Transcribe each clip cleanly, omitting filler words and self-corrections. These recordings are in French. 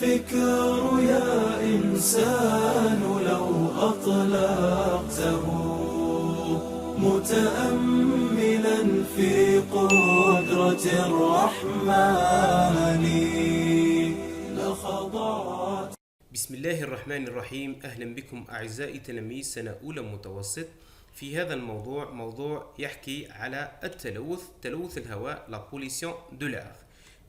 الفكر يا إنسان لو أطلقته متأملا في قدرة الرحمن لخضعت. بسم الله الرحمن الرحيم. أهلا بكم أعزائي تلاميذ سنة أولى متوسط. في هذا الموضوع موضوع يحكي على تلوث الهواء la pollution de l'air.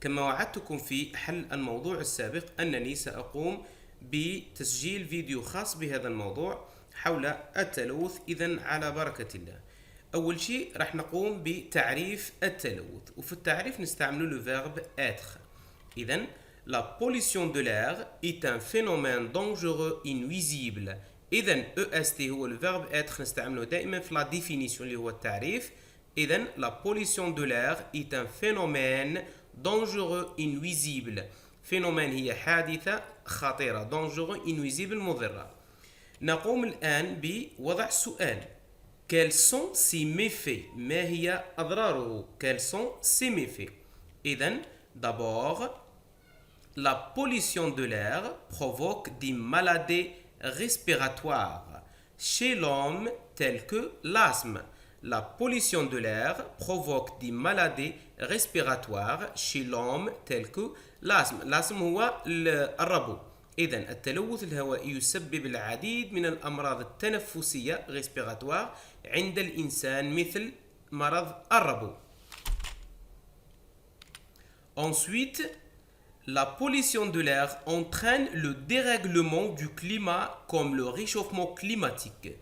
كما وعدتكم في حل الموضوع السابق أنني سأقوم بتسجيل فيديو خاص بهذا الموضوع حول التلوث. إذن على بركة الله. أول شيء راح نقوم بتعريف التلوث، وفي التعريف نستعمل le verbe être. إذن la pollution de l'air est un phénomène dangereux et nuisible. إذن EST هو le verbe être نستعمله دائما في la définition اللي هو التعريف. إذن la pollution de l'air est un phénomène dangereux et nuisible. phénomène هي حادثة خطيرة، dangereux et nuisible مضرة. نقوم الآن بوضع سؤال. Quels sont ses méfaits؟ ما هي أضراره؟ Quels sont ses méfaits؟ إذن d'abord la pollution de l'air provoque des maladies respiratoires chez l'homme telles que l'asthme. La pollution de l'air provoque des maladies respiratoires chez l'homme telles que l'asthme. الأسم هو الربو. إذن التلوث الهوائي يسبب العديد من الأمراض التنفسية respiratoire عند الإنسان مثل مرض الربو. Ensuite, la pollution de l'air entraîne le dérèglement du climat comme le réchauffement climatique.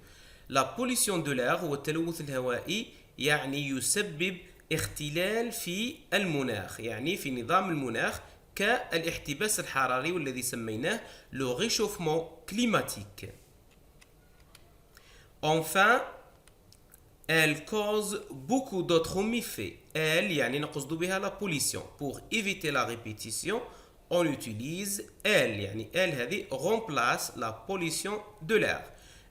La pollution de l'air والتلوث الهوائي يعني يسبب اختلال في المناخ، يعني في نظام المناخ كالاحتباس الحراري والذي سميناه le réchauffement climatique. Enfin, elle cause beaucoup d'autres méfaits. Elle يعني نقصد بها la pollution. Pour éviter la répétition, on utilise elle يعني elle هذه remplace la pollution de l'air.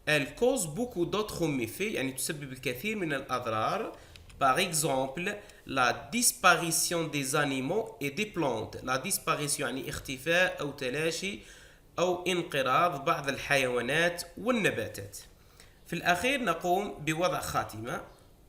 Elle cause beaucoup d'autres méfaits يعني تسبب الكثير من الأضرار. Par exemple, la disparition des animaux et des plantes. La disparition يعني اختفاء أو تلاشي أو انقراض بعض الحيوانات والنباتات. في الأخير نقوم بوضع خاتمة.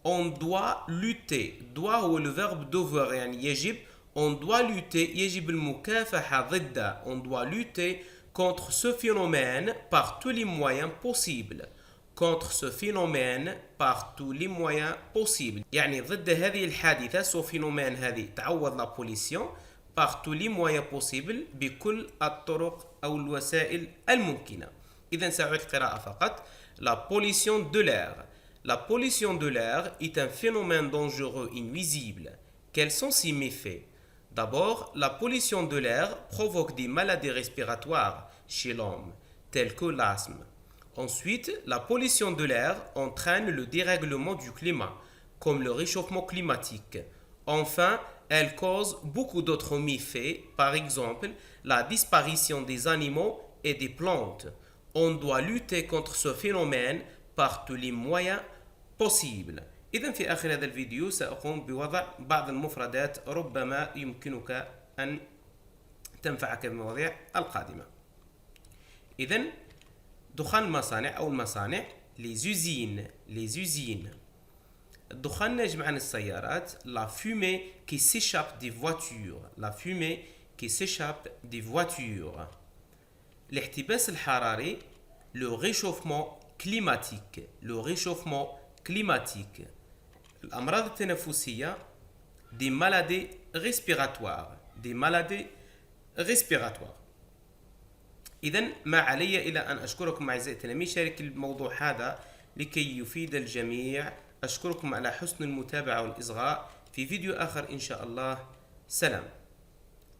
On doit lutter. doit هو le verbe devoir يعني يجب. On doit lutter يجب المكافحة ضد. On doit lutter contre ce phénomène par tous les moyens possibles. Contre ce phénomène par tous les moyens possibles. يعني ضد هذه الحادثة ce phénomène هذه تعوض la pollution par tous les moyens possibles بكل الطرق أو الوسائل الممكنة. إذن سأعيد القراءة فقط. La pollution de l'air. La pollution de l'air est un phénomène dangereux et nuisible. Quels sont ses méfaits? D'abord, la pollution de l'air provoque des maladies respiratoires chez l'homme, telles que l'asthme. Ensuite, la pollution de l'air entraîne le dérèglement du climat, comme le réchauffement climatique. Enfin, elle cause beaucoup d'autres méfaits, par exemple la disparition des animaux et des plantes. On doit lutter contre ce phénomène par tous les moyens possibles. إذن في آخر هذا الفيديو سأقوم بوضع بعض المفردات ربما يمكنك أن تنفعك بالمواضيع القادمة. إذن دخان المصانع أو المصانع les usines. الدخان ناجم عن السيارات. La fumée qui s'échappe des voitures. الاحتباس الحراري le réchauffement climatique. الأمراض التنفسية des maladies respiratoires. إذن ما علي إلى أن أشكركم أعزائي التلاميذ. شارك الموضوع هذا لكي يفيد الجميع. أشكركم على حسن المتابعة والإصغاء. في فيديو آخر إن شاء الله. سلام.